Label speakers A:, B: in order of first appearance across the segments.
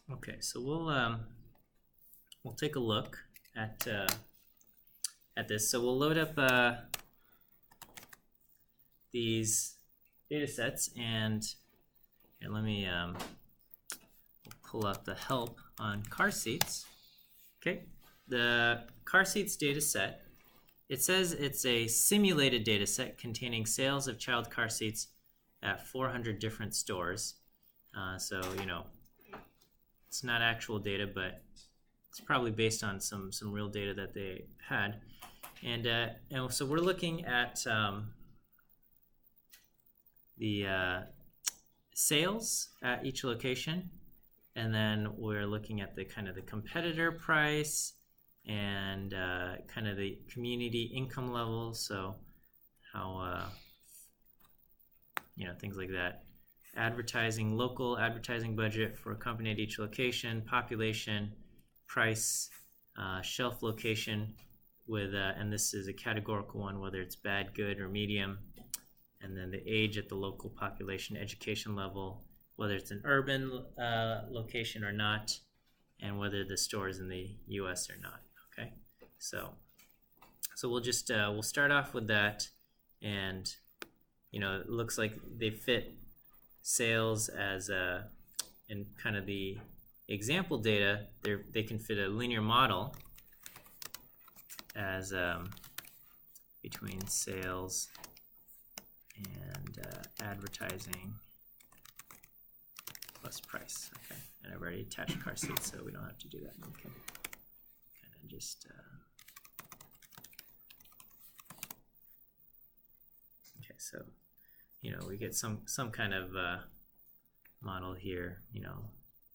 A: Okay, so we'll take a look at this. So we'll load up these data sets, and here, let me pull up the help on car seats. Okay, the car seats data set. It says it's a simulated data set containing sales of child car seats at 400 different stores. So it's not actual data, but it's probably based on some real data that they had. And so we're looking at the sales at each location, and then we're looking at the kind of the competitor price and kind of the community income level, so how things like that. Advertising, local advertising budget for a company at each location, population, price, shelf location with and this is a categorical one, whether it's bad, good, or medium, and then the age at the local population, education level, whether it's an urban location or not, and whether the store is in the US or not. Okay, so we'll just we'll start off with that, and it looks like they fit sales as in kind of the example data. They can fit a linear model as between sales and advertising plus price. Okay, and I've already attached car seats, so we don't have to do that. Okay, kind of just okay, so we get some kind of model here,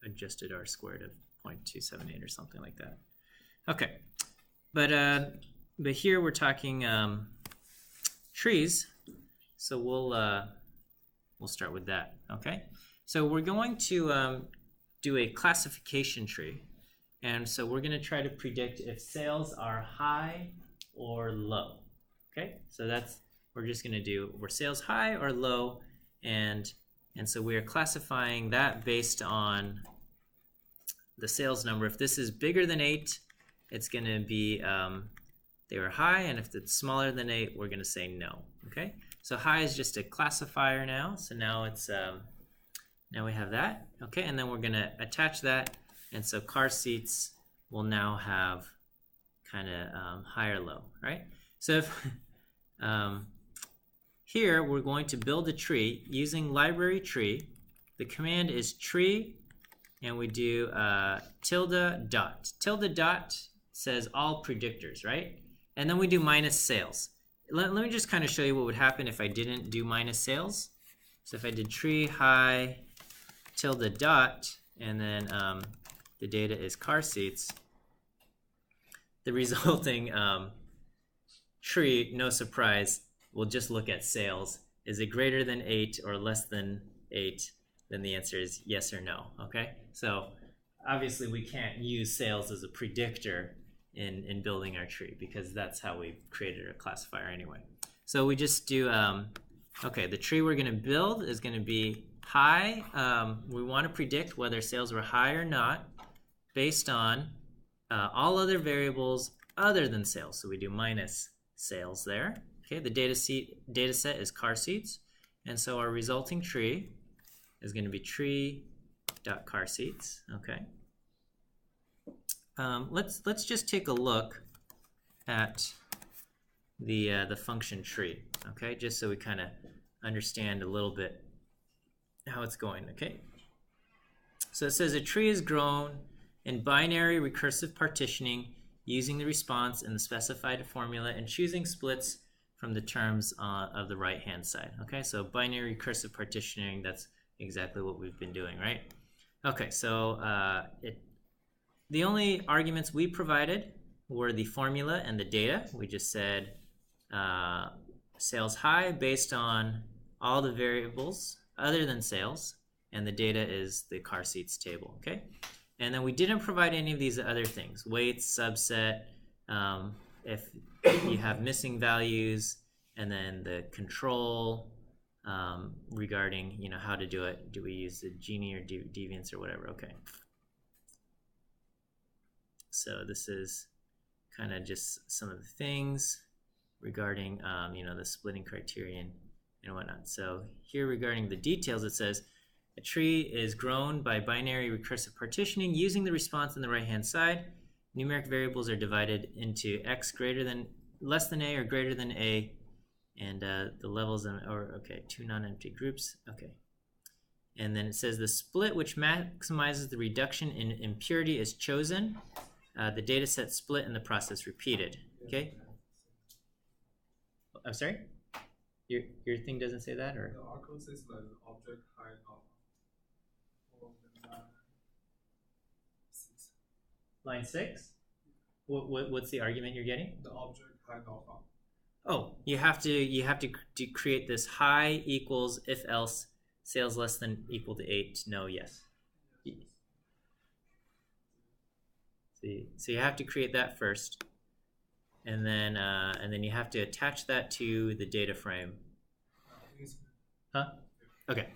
A: adjusted R squared of 0.278 or something like that. Okay, but here we're talking trees, so we'll start with that. Okay, so we're going to do a classification tree, and so we're going to try to predict if sales are high or low. Okay, so we're just going to do, were sales high or low, and so we are classifying that based on the sales number. If this is bigger than 8, it's going to be they were high, and if it's smaller than 8, we're going to say no. Okay, so high is just a classifier now, so now it's now we have that. Okay, and then we're going to attach that, and so car seats will now have kind of high or low, right? So if here we're going to build a tree using library tree. The command is tree, and we do tilde dot. Tilde dot says all predictors, right? And then we do minus sales. Let me just kind of show you what would happen if I didn't do minus sales. So if I did tree high tilde dot, and then the data is car seats, the resulting tree, no surprise, we'll just look at sales. Is it greater than 8 or less than 8? Then the answer is yes or no. Okay, so obviously we can't use sales as a predictor in building our tree, because that's how we created our classifier anyway. So we just do okay, the tree we're going to build is going to be high. We want to predict whether sales were high or not based on all other variables other than sales. So we do minus sales there. Okay, the data set is car seats, and so our resulting tree is going to be tree.car seats. Okay, let's just take a look at the function tree. Okay, just so we kind of understand a little bit how it's going. Okay, so it says a tree is grown in binary recursive partitioning using the response in the specified formula and choosing splits from the terms of the right hand side. Okay, so binary recursive partitioning, that's exactly what we've been doing, right? Okay, so the only arguments we provided were the formula and the data. We just said sales high based on all the variables other than sales, and the data is the car seats table. Okay, and then we didn't provide any of these other things: weights, subset, if you have missing values, and then the control regarding how to do it. Do we use the Gini or deviance or whatever? Okay, So this is kind of just some of the things regarding, the splitting criterion and whatnot. So here regarding the details, it says a tree is grown by binary recursive partitioning using the response on the right-hand side. Numeric variables are divided into x less than a or greater than a, and the levels two non-empty groups. Okay. And then it says the split which maximizes the reduction in impurity is chosen. The data set split and the process repeated. Okay. I'm sorry? Your thing doesn't say that, or?
B: Our code says like the object height of
A: line 6? What's the argument you're getting?
B: the object height of
A: Oh, you have to create this high equals if else sales less than equal to 8. No, yes. So you have to create that first, and then you have to attach that to the data frame. Huh? Okay.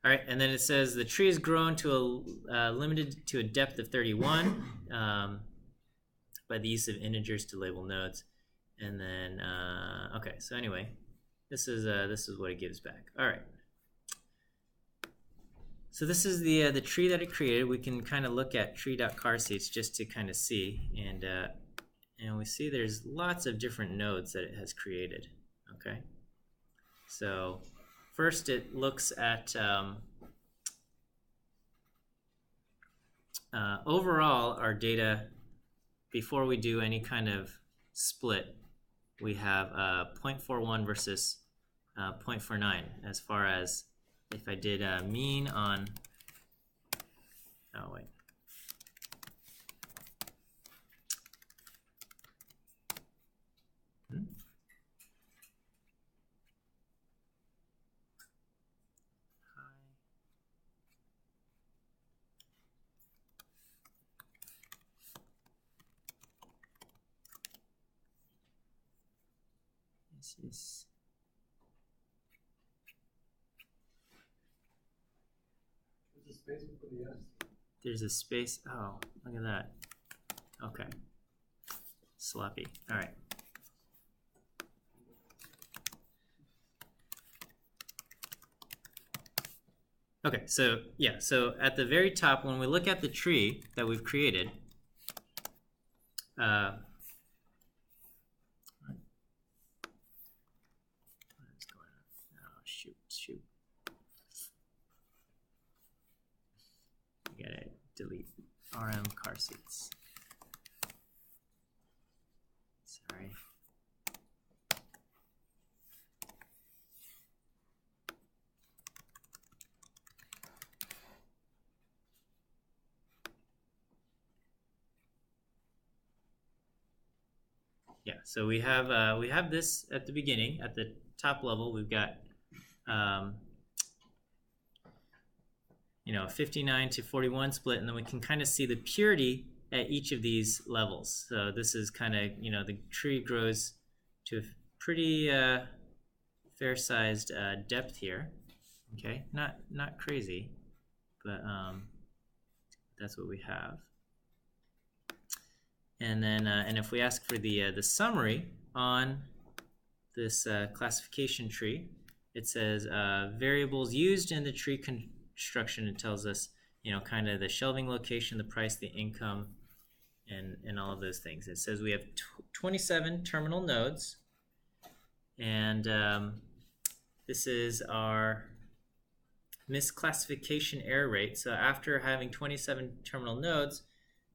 A: All right, and then it says the tree is grown to limited to a depth of 31 by the use of integers to label nodes, and then okay. So anyway, this is what it gives back. All right. So this is the tree that it created. We can kind of look at tree.carseats just to kind of see, and we see there's lots of different nodes that it has created. Okay. So first it looks at overall our data. Before we do any kind of split, we have 0.41 versus 0.49 as far as if I did a mean on, oh wait. This is there's a space. Oh, look at that. Okay. Sloppy. All right. Okay, so yeah, so at the very top, when we look at the tree that we've created, what is going on? Oh, shoot. I gotta delete RM car seats. Sorry. Yeah, so we have this at the beginning, at the top level. We've got 59 to 41 split, and then we can kind of see the purity at each of these levels. So this is kind of, the tree grows to a pretty fair-sized depth here. Okay, not crazy, but that's what we have. And then, and if we ask for the summary on this classification tree, it says variables used in the tree construction. It tells us, kind of the shelving location, the price, the income, and all of those things. It says we have 27 terminal nodes, and this is our misclassification error rate. So after having 27 terminal nodes,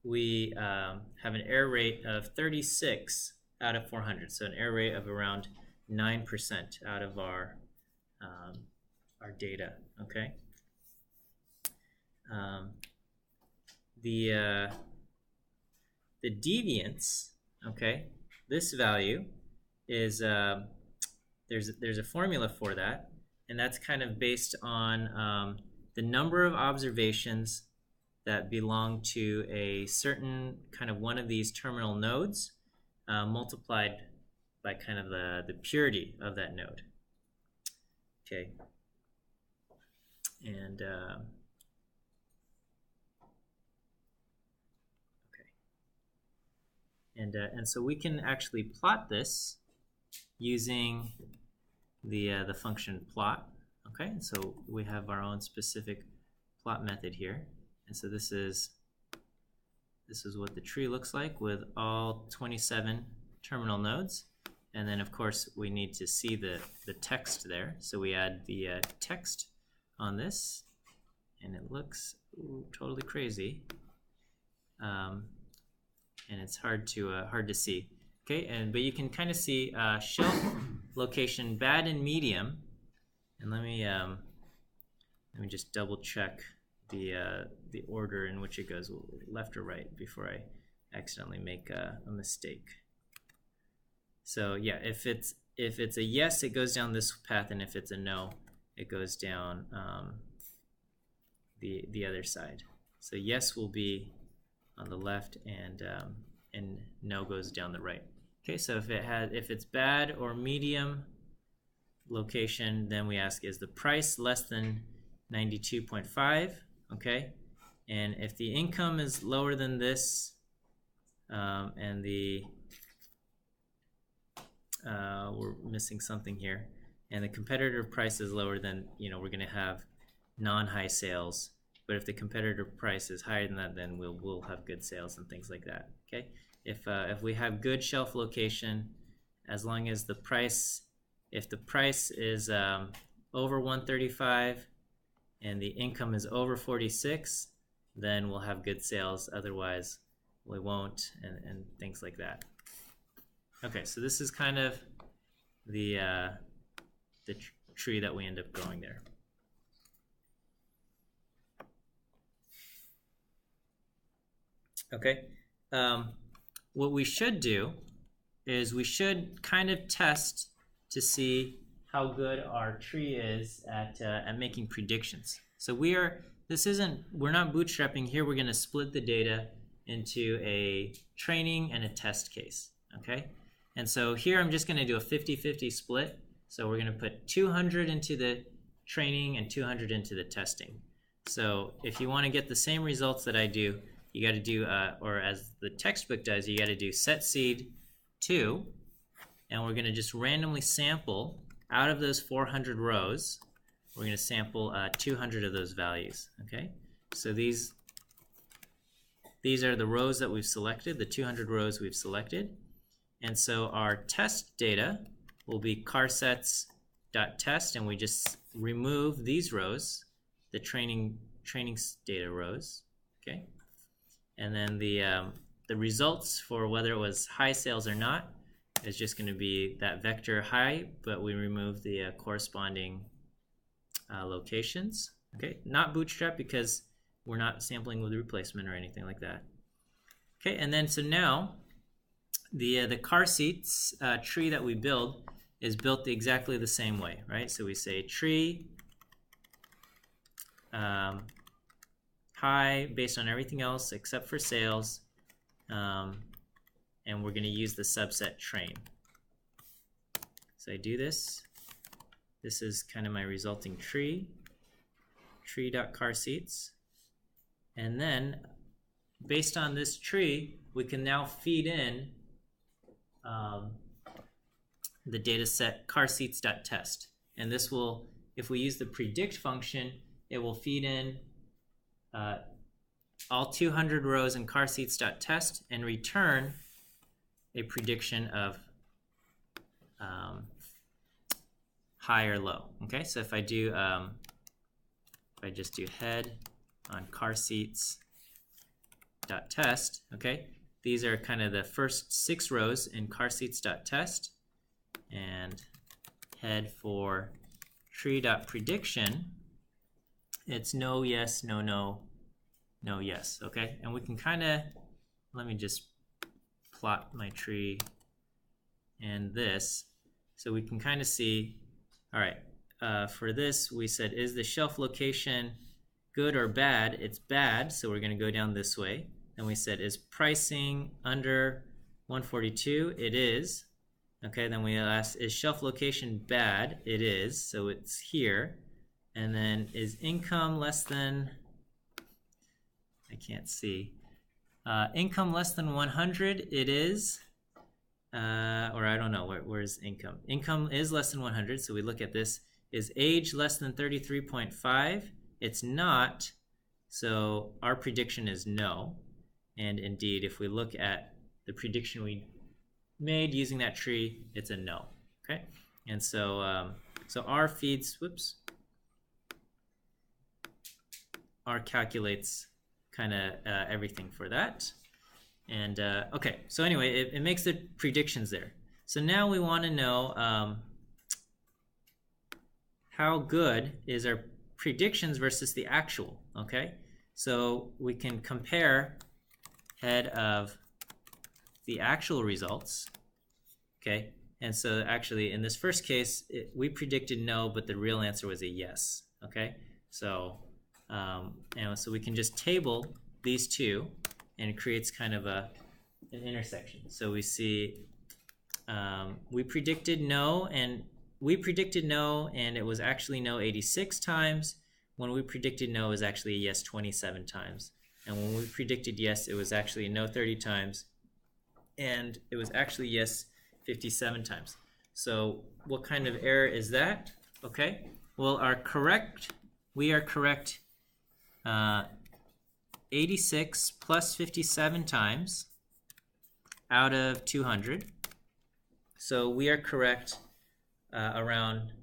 A: we have an error rate of 36 out of 400, so an error rate of around 9% out of our data. Okay. The deviance. Okay. This value is there's a formula for that, and that's kind of based on the number of observations that belong to a certain kind of one of these terminal nodes multiplied by kind of the purity of that node. Okay. And And so we can actually plot this using the function plot. Okay, and so we have our own specific plot method here, and so this is what the tree looks like with all 27 terminal nodes. And then of course we need to see the text there, so we add the text on this, and it looks totally crazy, and it's hard to see. Okay, but you can kind of see shelf location bad and medium. And let me just double check the order in which it goes, left or right, before I accidentally make a mistake. So yeah, if it's a yes, it goes down this path, and if it's a no, it goes down the other side. So yes will be on the left, and no goes down the right. Okay, so if it's bad or medium location, then we ask, is the price less than 92.5? Okay, and if the income is lower than this, and we're missing something here, and the competitor price is lower, than we're going to have non-high sales. But if the competitor price is higher than that, then we'll have good sales and things like that. Okay, if we have good shelf location, as long as the price, if the price is over 135 and the income is over 46, then we'll have good sales. Otherwise, we won't, and things like that. Okay, so this is kind of the tree that we end up going there. Okay, what we should do is we should kind of test to see how good our tree is at making predictions. So we're not bootstrapping here. We're going to split the data into a training and a test case. Okay, and so here I'm just going to do a 50-50 split. So we're going to put 200 into the training and 200 into the testing. So if you want to get the same results that I do, you got to do, or as the textbook does, you got to do set seed 2, and we're going to just randomly sample out of those 400 rows. We're going to sample 200 of those values. Okay, so these are the rows that we've selected, the 200 rows we've selected, and so our test data will be carsets.test, and we just remove these rows, the training data rows. Okay. And then the results for whether it was high sales or not is just going to be that vector high, but we remove the corresponding locations. Okay, not bootstrap because we're not sampling with replacement or anything like that. Okay, and then so now the car seats tree that we build is built exactly the same way, right? So we say tree high based on everything else except for sales, and we're going to use the subset train. So I do this. This is kind of my resulting tree.carseats, and then based on this tree, we can now feed in the data set carseats.test, and this will, if we use the predict function, it will feed in all 200 rows in carseats.test and return a prediction of high or low. Okay, so if I do, if I just do head on carseats.test, okay, these are kind of the first 6 rows in carseats.test, and head for tree.prediction, it's no, yes, no, no, no, yes. Okay, and we can kind of, let me just plot my tree and this, so we can kind of see. All right, for this we said, is the shelf location good or bad? It's bad, so we're going to go down this way. Then we said, is pricing under 142? It is. Okay, then we asked, is shelf location bad? It is, so it's here. And then is income less than, I can't see, Income less than 100, it is, or I don't know, where's income? Income is less than 100, so we look at this. Is age less than 33.5? It's not, so our prediction is no. And indeed, if we look at the prediction we made using that tree, it's a no, okay? And so, so R feeds, R calculates kind of everything for that. And okay, so anyway, it makes the predictions there. So now we want to know how good is our predictions versus the actual, okay? So we can compare head of the actual results, okay? And so actually in this first case, we predicted no, but the real answer was a yes, okay? So, so we can just table these two, and it creates kind of an intersection. So we see we predicted no, and it was actually no 86 times. When we predicted no, it was actually a yes 27 times. And when we predicted yes, it was actually no 30 times. And it was actually yes 57 times. So what kind of error is that? Okay, well, we are correct 86 plus 57 times out of 200. So we are correct around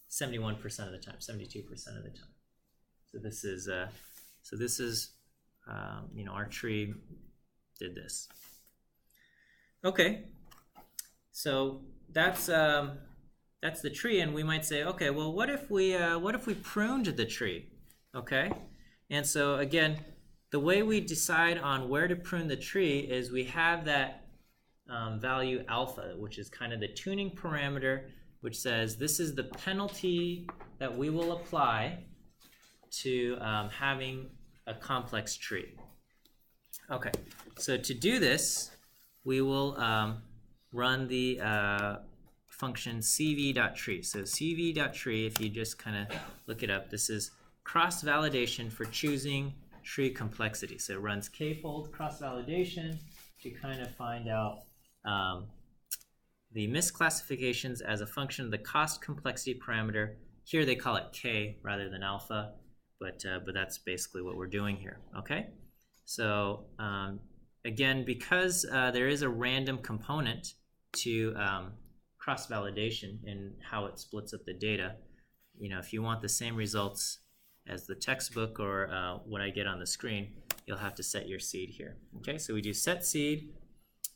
A: 71% of the time, 72% of the time. So this is, our tree did this. Okay, so that's the tree, and we might say, okay, well, what if we pruned the tree? Okay, and so again, the way we decide on where to prune the tree is we have that value alpha, which is kind of the tuning parameter, which says this is the penalty that we will apply to having a complex tree. Okay, so to do this, we will run the function cv.tree. So cv.tree, if you just kind of look it up, this is cross-validation for choosing tree complexity. So it runs k-fold cross-validation to kind of find out the misclassifications as a function of the cost complexity parameter. Here they call it k rather than alpha, but that's basically what we're doing here. Okay, so again, because there is a random component to cross-validation in how it splits up the data, if you want the same results as the textbook or what I get on the screen, you'll have to set your seed here. Okay, so we do set seed,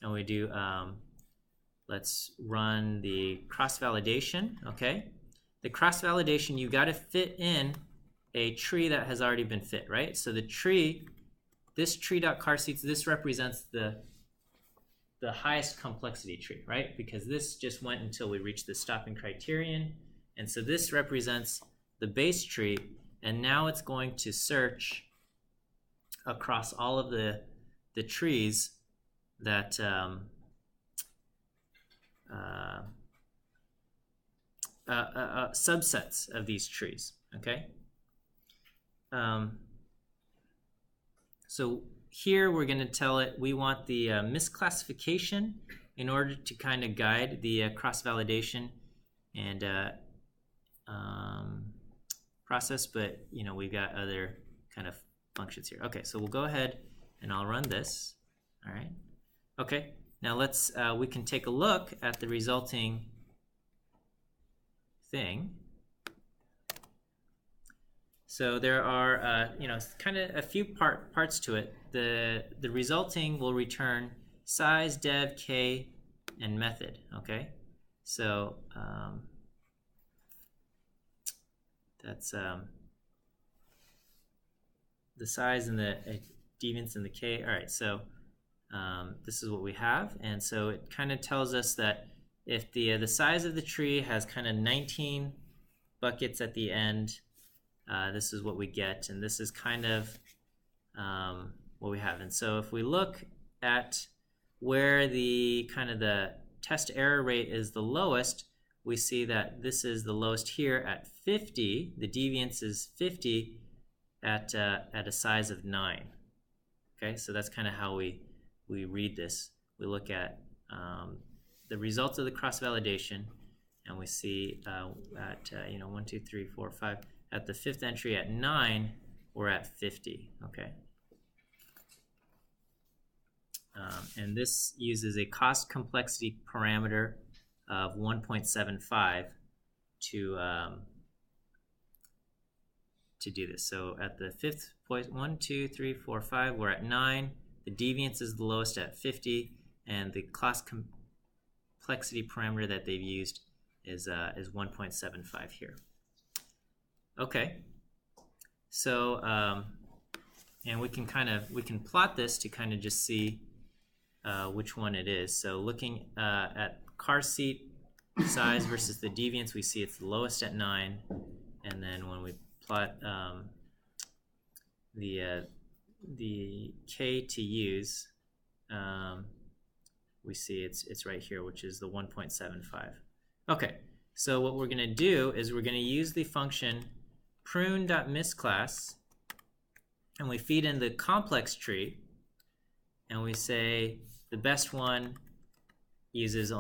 A: and we do let's run the cross-validation. Okay, the cross-validation, you got to fit in a tree that has already been fit, right? So the tree, this tree.carseeds, this represents the highest complexity tree, right? Because this just went until we reached the stopping criterion, and so this represents the base tree, and now it's going to search across all of the trees that subsets of these trees. Okay. So here we're going to tell it we want the misclassification in order to kind of guide the cross-validation and process, but we've got other kind of functions here. Okay, so we'll go ahead and I'll run this. All right. Okay, now let's we can take a look at the resulting thing. So there are kind of a few parts to it. The resulting will return size, dev, k, and method. Okay, so that's the size and the deviance and the k. All right, so this is what we have, and so it kind of tells us that if the size of the tree has kind of 19 buckets at the end, this is what we get, and this is kind of what we have. And so if we look at where the kind of the test error rate is the lowest, we see that this is the lowest here at 50. The deviance is 50 at a size of 9. Okay, so that's kind of how we read this. We look at the results of the cross-validation, and we see at 1, 2, 3, 4, 5. At the fifth entry at 9, we're at 50. Okay, and this uses a cost complexity parameter of 1.75 to do this. So at the fifth point, 1, 2, 3, 4, 5, we're at 9. The deviance is the lowest at 50, and the cost complexity parameter that they've used is 1.75 here. Okay, so and we can plot this to kind of just see which one it is. So looking at car seat size versus the deviance, we see it's the lowest at 9, and then when we plot the K to use, we see it's right here, which is the 1.75. Okay, so what we're going to do is we're going to use the function prune.misclass, and we feed in the complex tree, and we say the best one has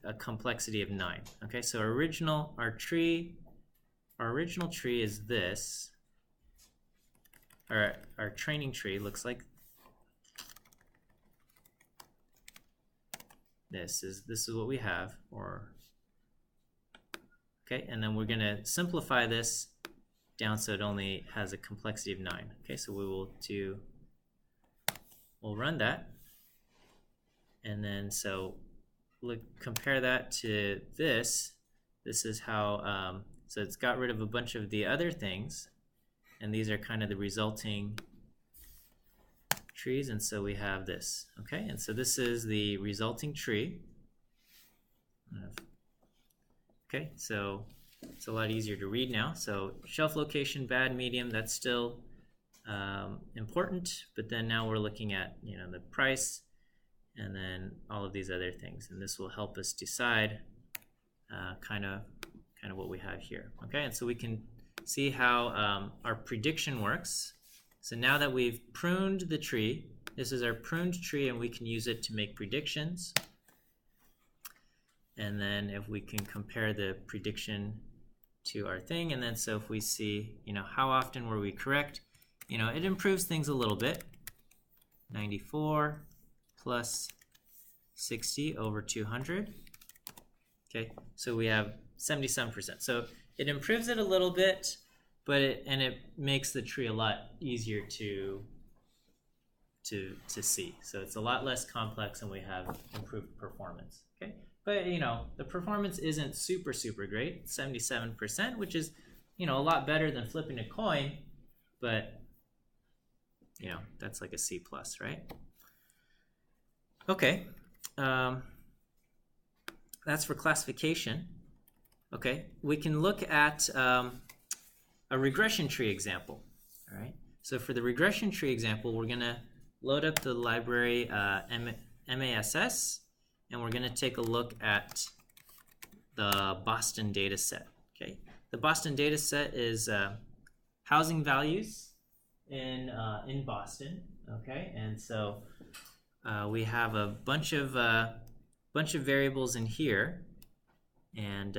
A: a complexity of 9. Okay, so our original tree is this. Our training tree looks like this is what we have. Okay, and then we're going to simplify this down so it only has a complexity of 9. Okay, so we'll run that, and then compare that to this. This is how so it's got rid of a bunch of the other things, and these are kind of the resulting trees, and so we have this. Okay, and so this is the resulting tree. Okay, so it's a lot easier to read now. So shelf location, bad, medium, that's still important, but then now we're looking at the price and then all of these other things, and this will help us decide kind of what we have here. Okay, and so we can see how our prediction works. So now that we've pruned the tree, this is our pruned tree, and we can use it to make predictions. And then if we can compare the prediction to our thing, and then so if we see how often were we correct, it improves things a little bit. 94 plus 60 over 200. Okay, so we have 77%. So it improves it a little bit, but it makes the tree a lot easier to see. So it's a lot less complex, and we have improved performance. Okay, but the performance isn't super great. 77%, which is a lot better than flipping a coin, but that's like a C plus, right? Okay, that's for classification. Okay, we can look at a regression tree example. All right, so for the regression tree example, we're gonna load up the library MASS, and we're gonna take a look at the Boston data set. Okay, the Boston data set is housing values in Boston. Okay, and so we have a bunch of variables in here, and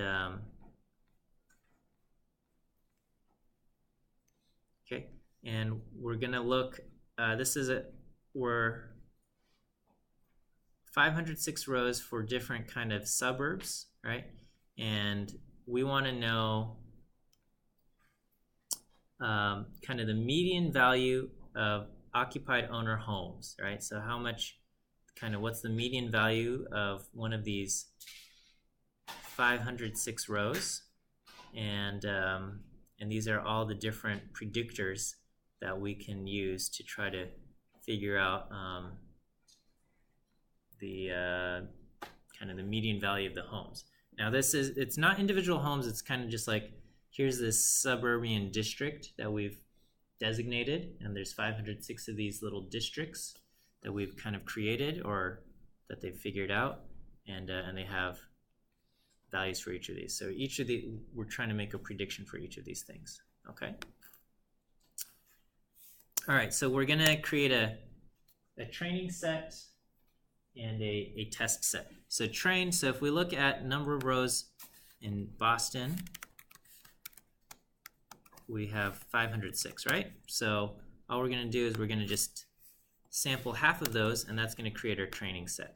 A: okay, and we're gonna look. We're 506 rows for different kind of suburbs, right? And we want to know kind of the median value of occupied owner homes, right? So how much, what's the median value of one of these 506 rows? And these are all the different predictors that we can use to try to figure out the kind of the median value of the homes. Now it's not individual homes, it's kind of just like, here's this suburban district that we've designated, and there's 506 of these little districts that we've kind of created or that they've figured out, and they have values for each of these. So we're trying to make a prediction for each of these things. Okay. All right, so we're gonna create a training set and a test set. So train, so if we look at number of rows in Boston, we have 506, right? So all we're going to do is we're going to just sample half of those, and that's going to create our training set.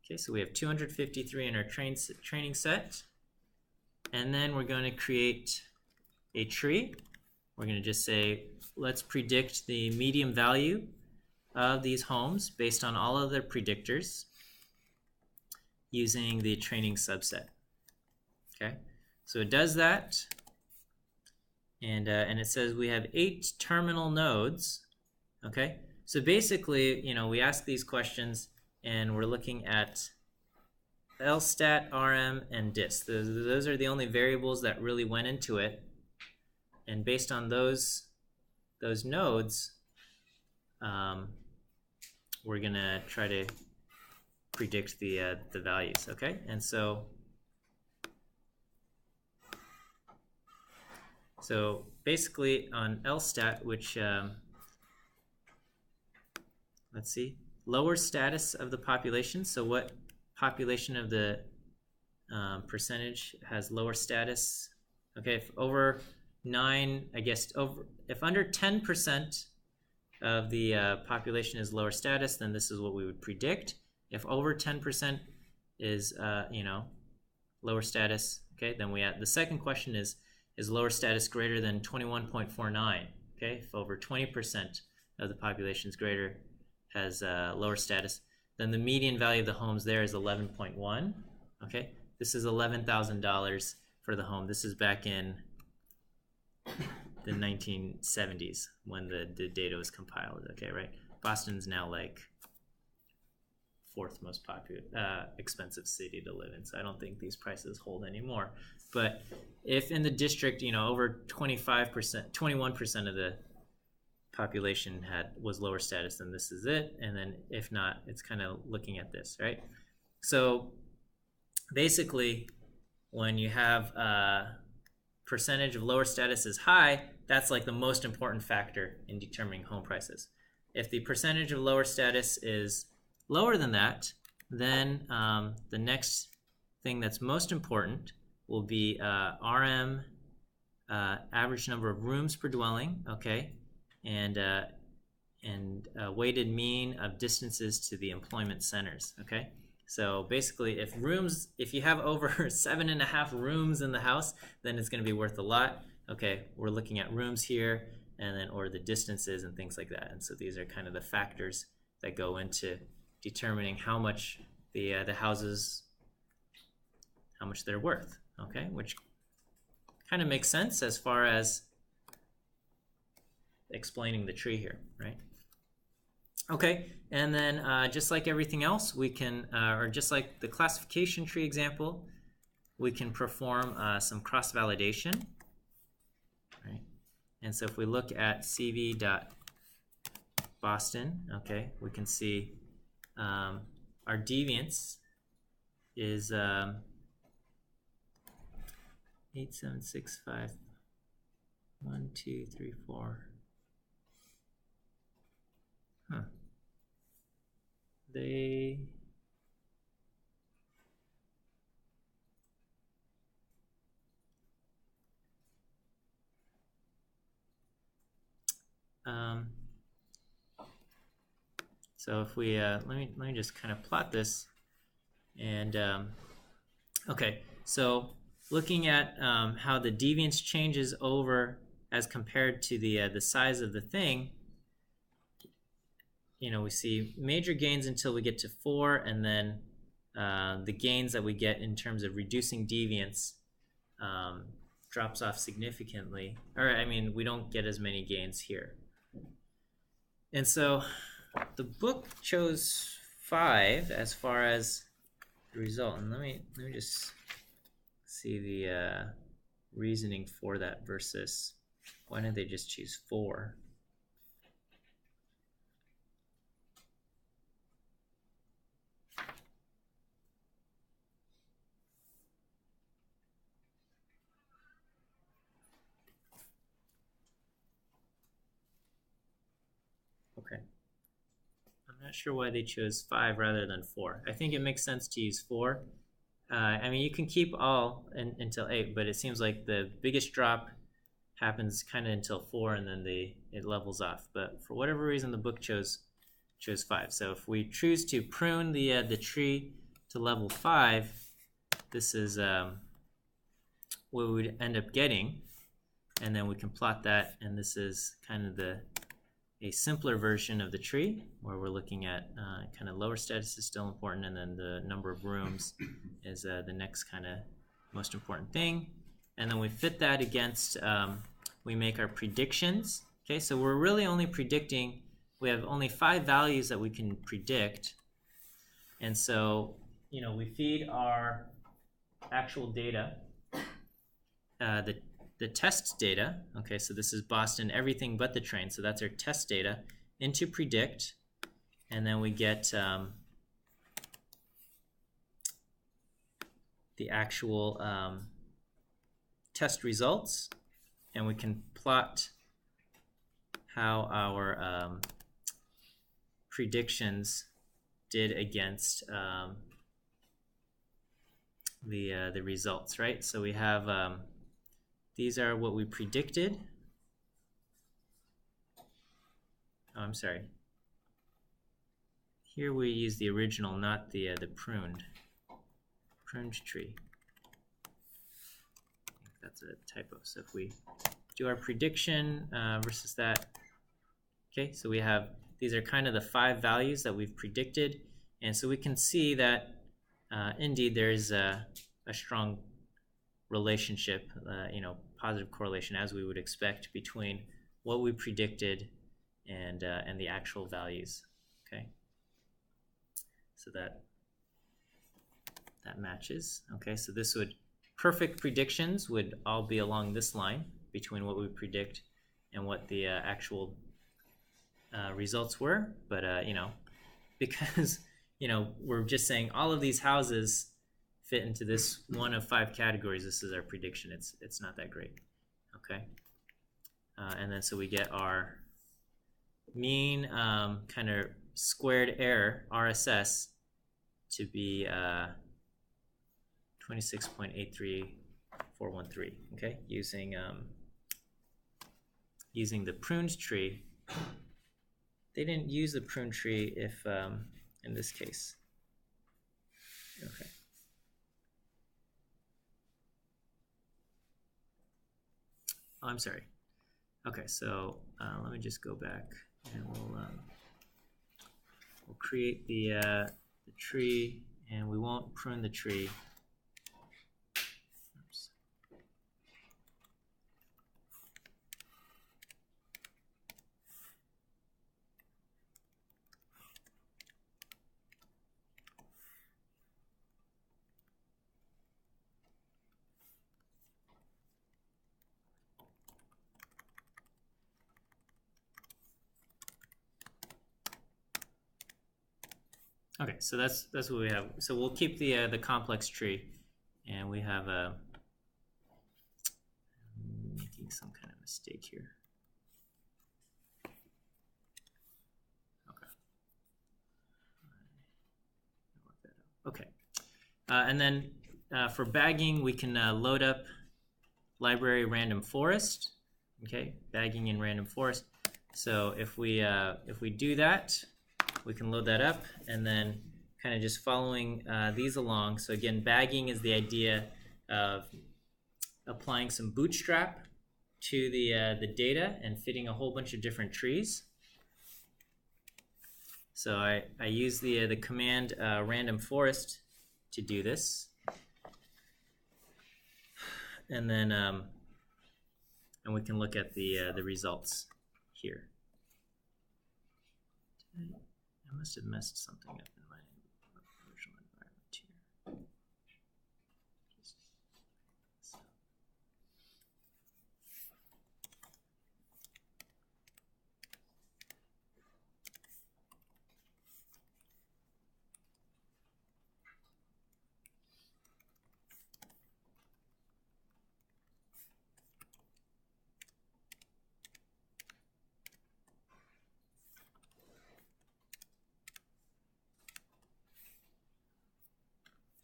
A: Okay, so we have 253 in our training set. And then we're going to create a tree. We're going to just say, let's predict the median value of these homes based on all of their predictors using the training subset. Okay, so it does that. And it says we have 8 terminal nodes. Okay, so basically, you know, we ask these questions and we're looking at LSTAT, RM, and DIST. Those are the only variables that really went into it. And based on those nodes, we're gonna try to predict the values. Okay, and so basically on LSTAT, which let's see, lower status of the population. So what population of the percentage has lower status? Okay, if over 9, I guess if under 10% of the population is lower status, then this is what we would predict. If over 10% is you know, lower status, okay, then the second question is lower status greater than 21.49? Okay, if over 20% of the population is has lower status, then the median value of the homes there is 11.1. Okay, this is $11,000 for the home. This is back in the 1970s when the data was compiled. Okay, right? Boston's now like 4th most popular, expensive city to live in. So I don't think these prices hold anymore. But if in the district, you know, over 25%, 21% of the population was lower status, then this is it. And then if not, it's kind of looking at this, right? So basically, when you have percentage of lower status is high, that's like the most important factor in determining home prices. If the percentage of lower status is lower than that, then the next thing that's most important will be RM, average number of rooms per dwelling, okay, and weighted mean of distances to the employment centers, okay? So basically, if you have over 7.5 rooms in the house, then it's going to be worth a lot. Okay, we're looking at rooms here, and then or the distances and things like that. And so these are kind of the factors that go into determining how much the houses, how much they're worth. Okay, which kind of makes sense as far as explaining the tree here, right? Okay, and then just like everything else, we can, or just like the classification tree example, we can perform some cross-validation, right? And so if we look at cv.boston, okay, we can see our deviance is 8765, 1, 2, 3, 4. Huh. They so if we let me just kind of plot this, and okay, so looking at how the deviance changes over as compared to the size of the thing, you know, we see major gains until we get to 4, and then the gains that we get in terms of reducing deviance drops off significantly. Or I mean, we don't get as many gains here. And so the book chose 5 as far as the result. And let me just see the reasoning for that versus why didn't they just choose 4? Okay. I'm not sure why they chose 5 rather than 4. I think it makes sense to use 4. I mean, you can keep all until 8, but it seems like the biggest drop happens kind of until 4, and then it levels off. But for whatever reason, the book chose 5. So if we choose to prune the tree to level 5, this is what we would end up getting, and then we can plot that. And this is kind of a simpler version of the tree, where we're looking at kind of lower status is still important, and then the number of rooms is the next kind of most important thing. And then we fit that against, we make our predictions. Okay, so we're really only predicting, we have only 5 values that we can predict. And so, you know, we feed our actual data, the test data, okay, so this is Boston, everything but the train, so that's our test data, into predict, and then we get the actual test results, and we can plot how our predictions did against the results, right? So we have these are what we predicted. Oh, I'm sorry. Here we use the original, not the pruned tree. I think that's a typo. So if we do our prediction versus that, okay, so we have, these are kind of the 5 values that we've predicted, and so we can see that indeed there's a strong relationship, you know, positive correlation, as we would expect, between what we predicted and the actual values. Okay, so that matches. Okay, so this would, perfect predictions would all be along this line between what we predict and what the actual results were. But you know, because you know, we're just saying all of these houses fit into this one of 5 categories, this is our prediction. It's not that great. Okay, and then so we get our mean kind of squared error, RSS, to be 26.83413. Okay, using the pruned tree. They didn't use the pruned tree if in this case. Okay. Oh, I'm sorry. Okay, so let me just go back, and we'll create the tree, and we won't prune the tree. Oops. Okay, so that's what we have. So we'll keep the complex tree, and we have making some kind of mistake here. Okay. Okay, and then for bagging, we can load up library random forest. Okay, bagging in random forest. So if we do that, we can load that up, and then kind of just following these along. So again, bagging is the idea of applying some bootstrap to the data and fitting a whole bunch of different trees. So I use the command random forest to do this, and then and we can look at the results here. I must have messed something up in my original environment here.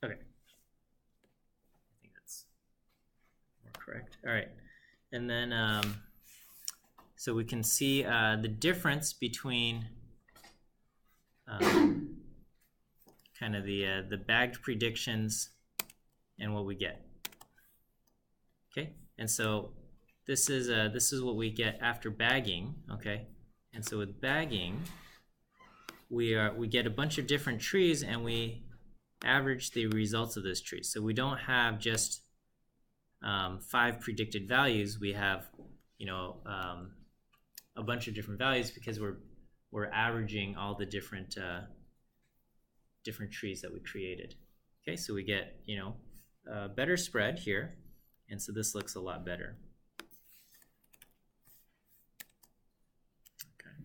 A: Okay. I think that's more correct. All right. And then, so we can see the difference between kind of the bagged predictions and what we get. Okay, and so this is what we get after bagging. Okay, and so with bagging, we get a bunch of different trees and we average the results of those trees. So we don't have just 5 predicted values. We have a bunch of different values because we're averaging all the different trees that we created. Okay, so we get a better spread here, and so this looks a lot better. Okay,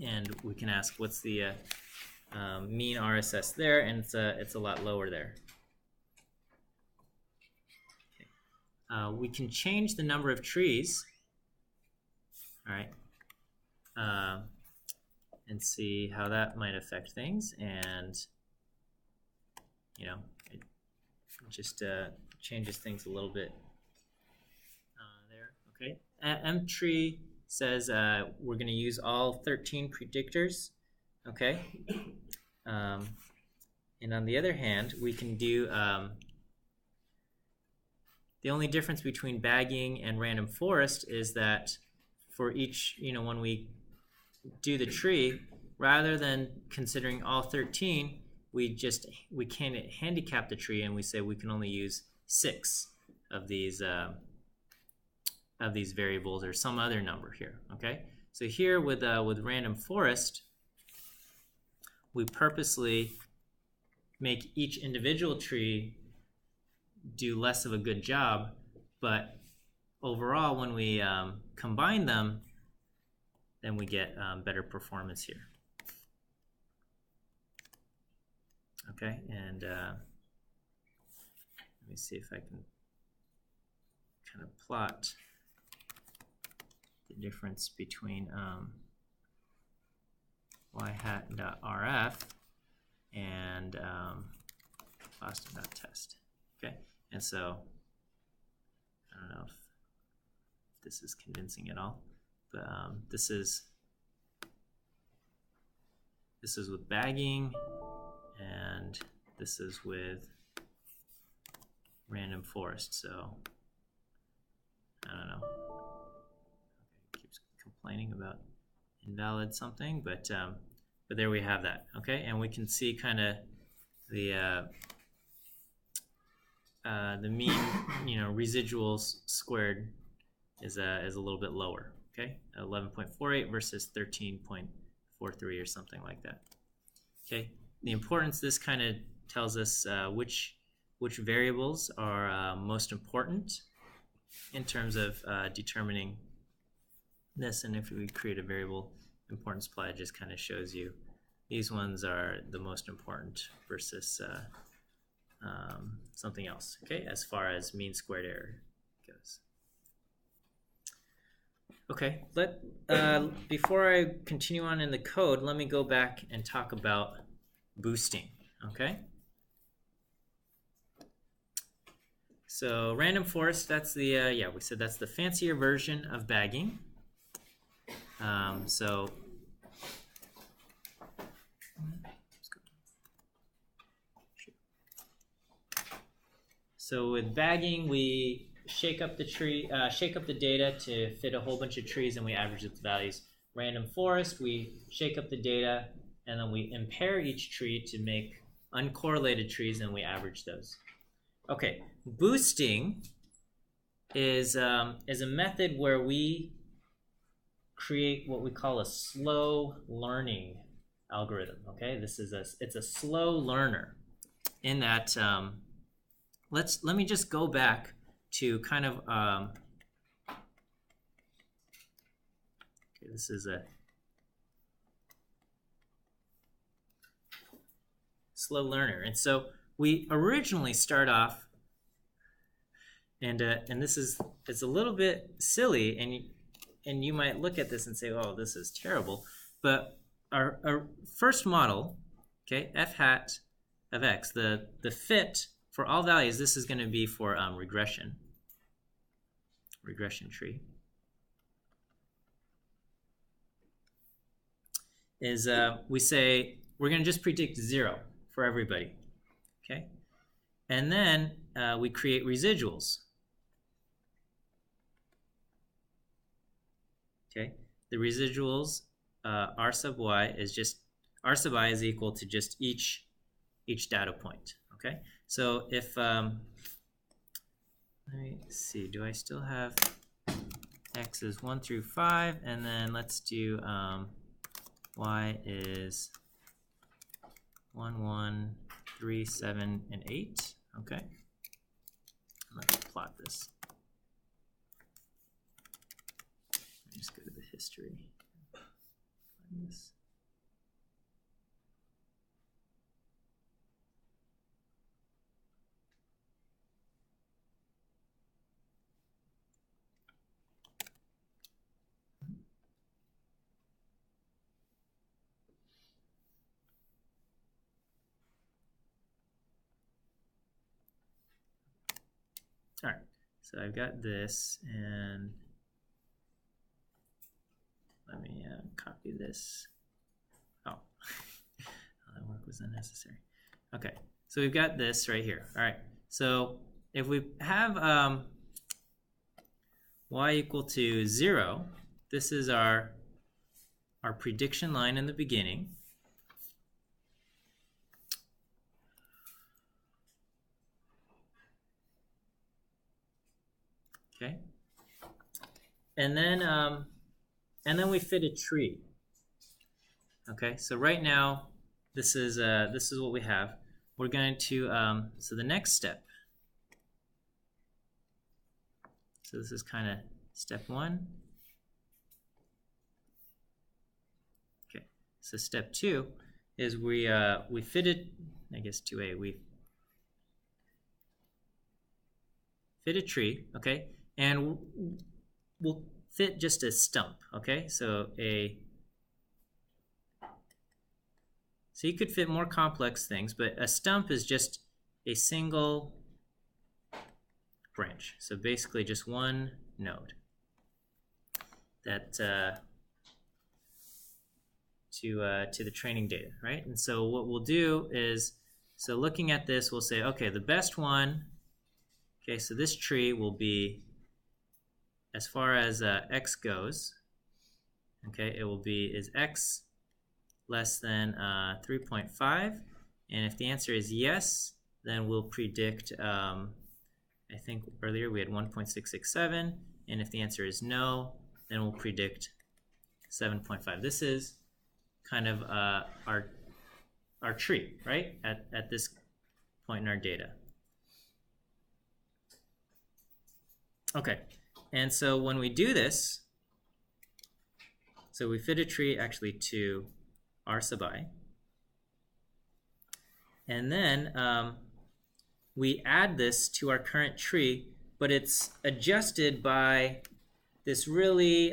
A: and we can ask what's the mean RSS there, and it's a lot lower there. Okay. We can change the number of trees. All right. And see how that might affect things, and it just changes things a little bit there. Okay, mtree says we're going to use all 13 predictors. Okay, and on the other hand, we can do the only difference between bagging and random forest is that for each, when we do the tree, rather than considering all 13, we can handicap the tree and we say we can only use 6 of these variables or some other number here. Okay, so here with random forest, we purposely make each individual tree do less of a good job, but overall when we combine them, then we get better performance here. Okay, and let me see if I can kind of plot the difference between yhat.rf and Boston.test. Okay, and so I don't know if this is convincing at all, but this is with bagging, and this is with random forest. So I don't know. Okay, keeps complaining about invalid something, but there we have that. Okay, and we can see kind of the mean residuals squared is a little bit lower. Okay, 11.48 versus 13.43 or something like that. Okay, the importance, this kind of tells us which variables are most important in terms of determining this, and if we create a variable importance plot, it just kind of shows you these ones are the most important versus something else. Okay, as far as mean squared error goes. Okay, before I continue on in the code, let me go back and talk about boosting. Okay, so random forest, that's the we said that's the fancier version of bagging. So with bagging, we shake up the data to fit a whole bunch of trees, and we average its values. Random forest, we shake up the data, and then we impair each tree to make uncorrelated trees, and we average those. Okay, boosting is a method where we create what we call a slow learning algorithm. Okay, it's a slow learner in that let me just go back to kind of okay, this is a slow learner, and so we originally start off, and it's a little bit silly, and you might look at this and say, oh, this is terrible, but our first model, okay, f hat of x. The fit for all values, this is going to be for regression tree, is we say we're going to just predict 0 for everybody, okay? And then we create residuals, okay? The residuals, r sub y is just, r sub I is equal to just each data point, okay? So if, let me see, do I still have x is 1 through 5, and then let's do y is 1, 1, 3, 7, and 8, okay? Let's plot this. Just go to the history. Find this. All right, so I've got this, and let me copy this. Oh, that work was unnecessary. Okay, so we've got this right here. All right, so if we have y equal to 0, this is our prediction line in the beginning. Okay, and then we fit a tree. Okay, so right now this is what we have. We're going to so the next step. So this is kind of step 1. Okay, so step 2 is we fitted, I guess 2a, we fit a tree, okay, and we'll fit just a stump, okay? So you could fit more complex things, but a stump is just a single branch. So basically just one node that to the training data, right? And so what we'll do is, so looking at this, we'll say, okay, the best one, okay, so this tree will be, as far as x goes, okay, it will be, is x less than 3.5? And if the answer is yes, then we'll predict, I think earlier we had 1.667, and if the answer is no, then we'll predict 7.5. This is kind of our tree, right, at this point in our data. Okay, and so when we do this, so we fit a tree actually to r sub I, and then we add this to our current tree, but it's adjusted by this really,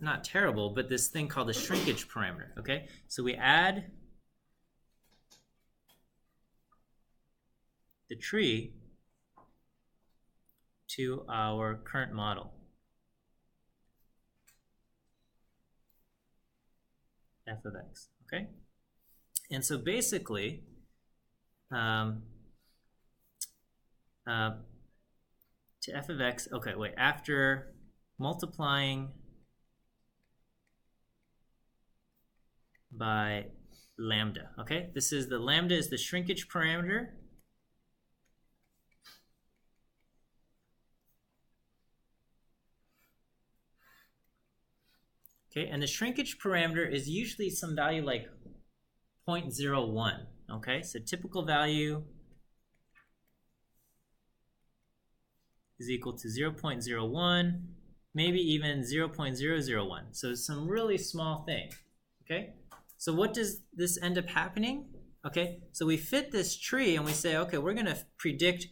A: not terrible, but this thing called the shrinkage parameter, okay? So we add the tree to our current model, f of x, okay? And so basically, to f of x, okay, wait, after multiplying by lambda, okay? This is the lambda is the shrinkage parameter. Okay, and the shrinkage parameter is usually some value like 0.01, okay? So typical value is equal to 0.01, maybe even 0.001. So some really small thing, okay? So what does this end up happening? Okay, so we fit this tree and we say, okay, we're gonna predict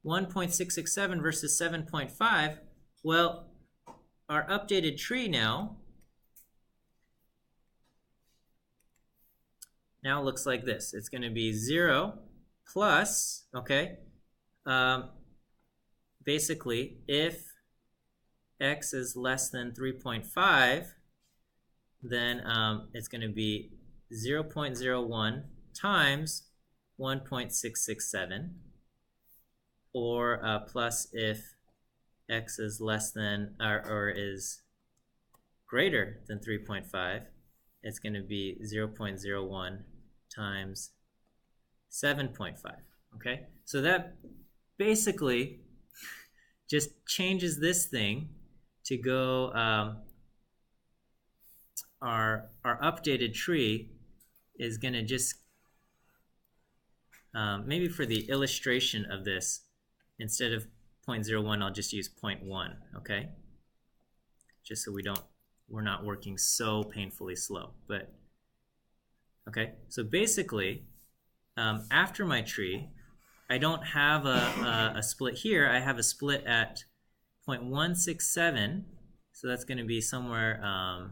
A: 1.667 versus 7.5. Well, our updated tree now now looks like this. It's going to be 0 plus, okay, basically, if x is less than 3.5, then it's going to be 0.01 times 1.667, or plus if x is less than or is greater than 3.5, it's going to be 0.01 times 7.5. Okay, so that basically just changes this thing to go our updated tree is going to just maybe for the illustration of this, instead of 0.01, I'll just use 0.1, okay? Just so we're not working so painfully slow. But okay, so basically, after my tree, I don't have a split here. I have a split at 0.167, so that's going to be somewhere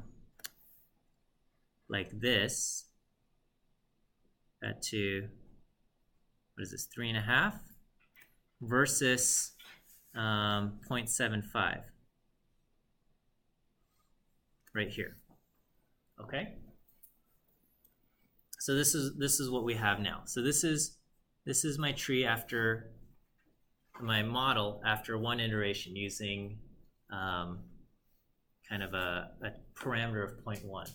A: like this, to, what is this, 3.5 versus 0.75 right here. Okay, so this is what we have now. So this is my tree after my model after one iteration using kind of a parameter of 0.1.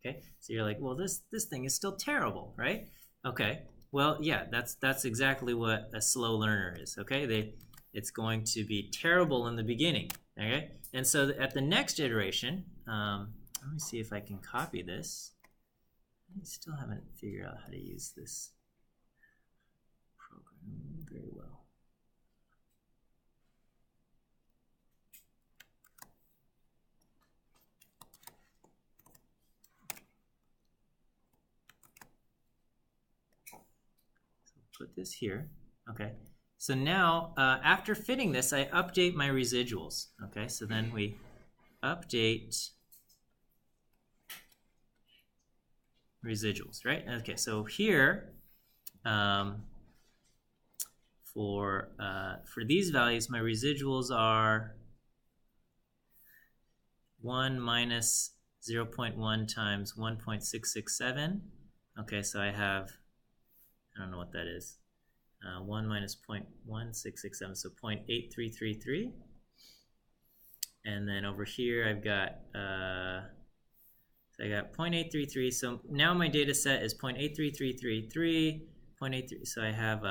A: Okay, so you're like, well, this thing is still terrible, right? Okay, well, yeah, that's exactly what a slow learner is. Okay, it's going to be terrible in the beginning. Okay, and so at the next iteration, let me see if I can copy this. I still haven't figured out how to use this program very well. Put this here. Okay, so now after fitting this, I update my residuals. Okay, so then we update residuals, right? Okay, so here for these values, my residuals are 1 minus 0.1 times 1.667. Okay, so I have, I don't know what that is. 1 minus 0.1667, so 0.8333. And then over here I've got, so I got 0.833. So now my data set is 0.83333, 0.83. So I have,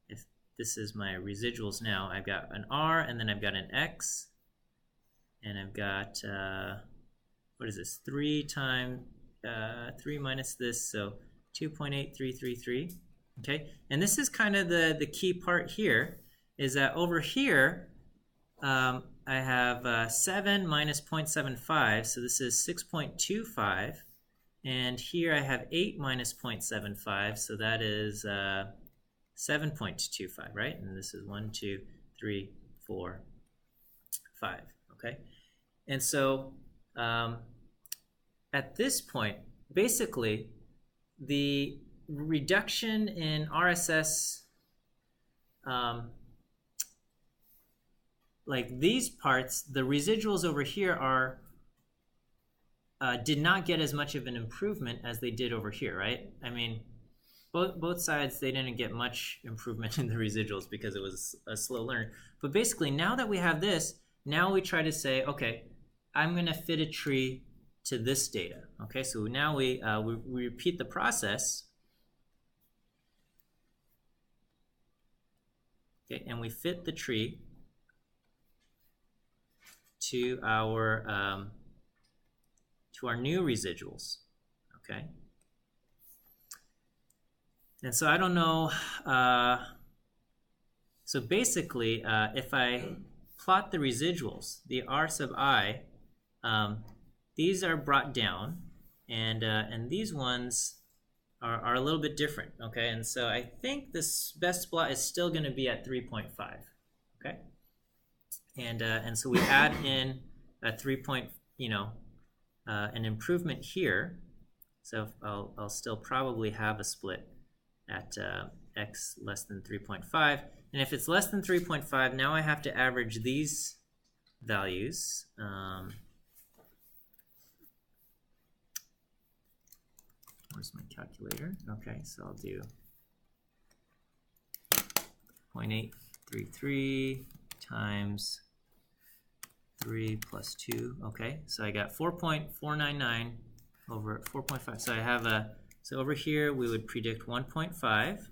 A: if this is my residuals now, I've got an R, and then I've got an X, and I've got, what is this? 3 minus this, so 2.8333. Okay, and this is kind of the key part here, is that over here I have 7 minus 0.75, so this is 6.25, and here I have 8 minus 0.75, so that is 7.25, right? And this is 1, 2, 3, 4, 5. Okay, and so at this point, basically, the reduction in RSS, like these parts, the residuals over here are did not get as much of an improvement as they did over here, right? I mean, both sides, they didn't get much improvement in the residuals because it was a slow learner. But basically, now that we have this, now we try to say, okay, I'm going to fit a tree to this data. Okay, so now we repeat the process. Okay, and we fit the tree to our new residuals. Okay, and so I don't know. So basically, if I plot the residuals, the R sub I, these are brought down, and these ones are a little bit different. Okay, and so I think this best plot is still going to be at 3.5. Okay, and so we add in a 3 point, an improvement here. So I'll still probably have a split at x less than 3.5. And if it's less than 3.5, now I have to average these values. Where's my calculator? Okay, so I'll do 0.833 times 3 plus 2. Okay, so I got 4.499 over 4.5. So I have so over here we would predict 1.5.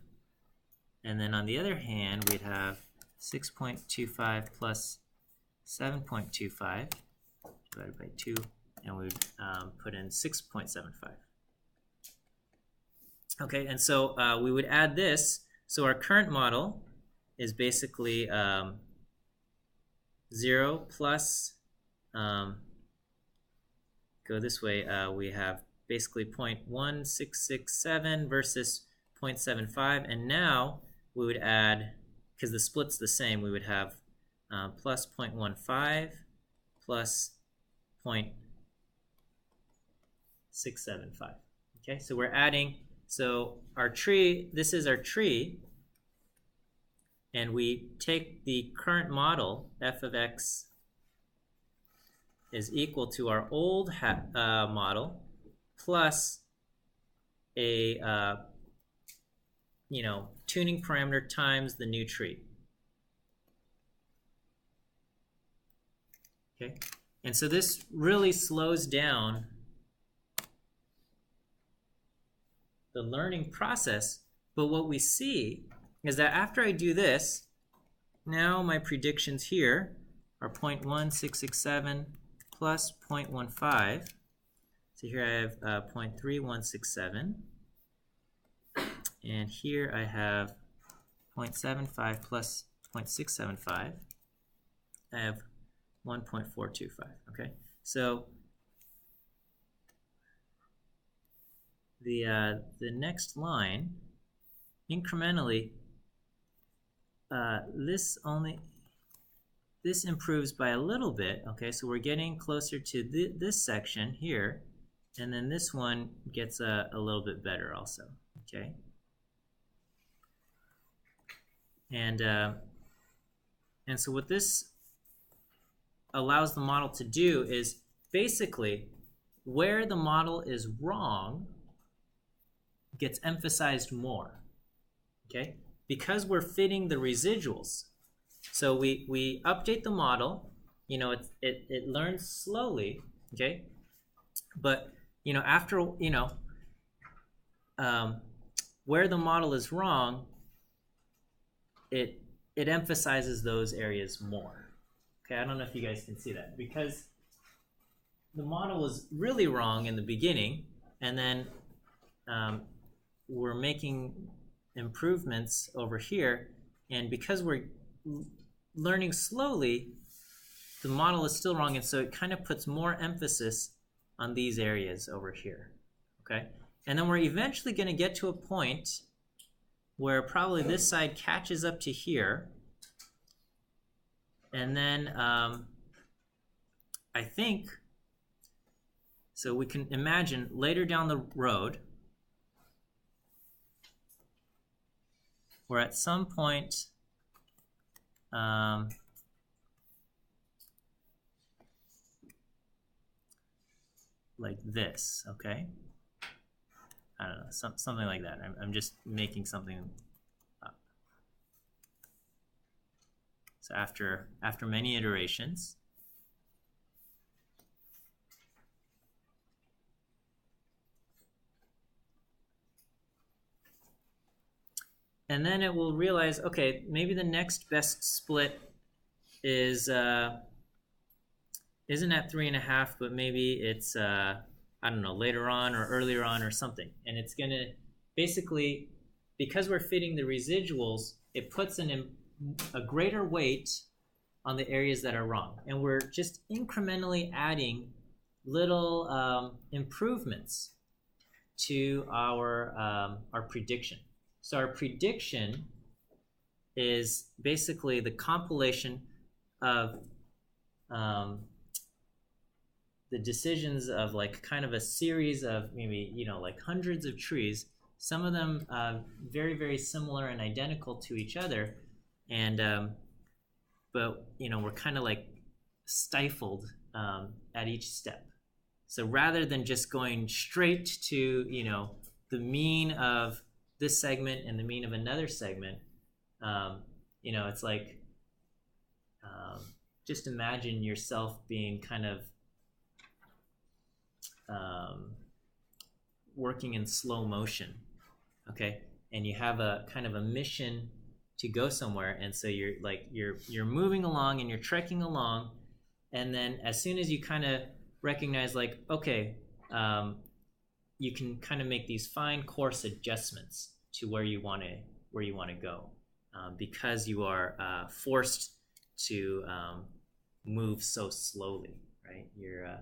A: And then on the other hand, we'd have 6.25 plus 7.25 divided by 2. And we would put in 6.75. Okay, and so we would add this. So our current model is basically 0 plus, go this way, we have basically 0.1667 versus 0.75. And now we would add, because the split's the same, we would have plus 0.15 plus 0.675. Okay, so we're adding. So our tree, this is our tree, and we take the current model, f of x is equal to our old model plus a tuning parameter times the new tree. Okay, and so this really slows down the learning process, but what we see is that after I do this, now my predictions here are 0.1667 plus 0.15. So here I have 0.3167, and here I have 0.75 plus 0.675. I have 1.425. Okay, so the next line, incrementally, this improves by a little bit. Okay, so we're getting closer to this section here, and then this one gets a little bit better also. Okay, and so what this allows the model to do is basically where the model is wrong gets emphasized more, okay? Because we're fitting the residuals. So we update the model, it learns slowly, okay? But, after, where the model is wrong, it emphasizes those areas more. Okay, I don't know if you guys can see that. Because the model was really wrong in the beginning, and then we're making improvements over here, and because we're learning slowly, the model is still wrong, and so it kind of puts more emphasis on these areas over here. Okay, and then we're eventually going to get to a point where probably this side catches up to here, and then I think, so we can imagine later down the road, where at some point like this, okay? I don't know, something like that. I'm just making something up. So after many iterations, and then it will realize, okay, maybe the next best split is isn't at 3.5, but maybe it's I don't know, later on or earlier on or something. And it's going to basically, because we're fitting the residuals, it puts a greater weight on the areas that are wrong. And we're just incrementally adding little improvements to our prediction. So our prediction is basically the compilation of the decisions of like kind of a series of maybe, you know, like hundreds of trees, some of them very, very similar and identical to each other. And, but, you know, we're kind of like stifled at each step. So rather than just going straight to, you know, the mean of this segment and the mean of another segment, you know, it's like, just imagine yourself being kind of working in slow motion, okay? And you have a kind of a mission to go somewhere, and so you're like you're moving along and you're trekking along, and then as soon as you kind of recognize like, okay, you can kind of make these fine course adjustments to where you want to go, because you are forced to move so slowly, right? You're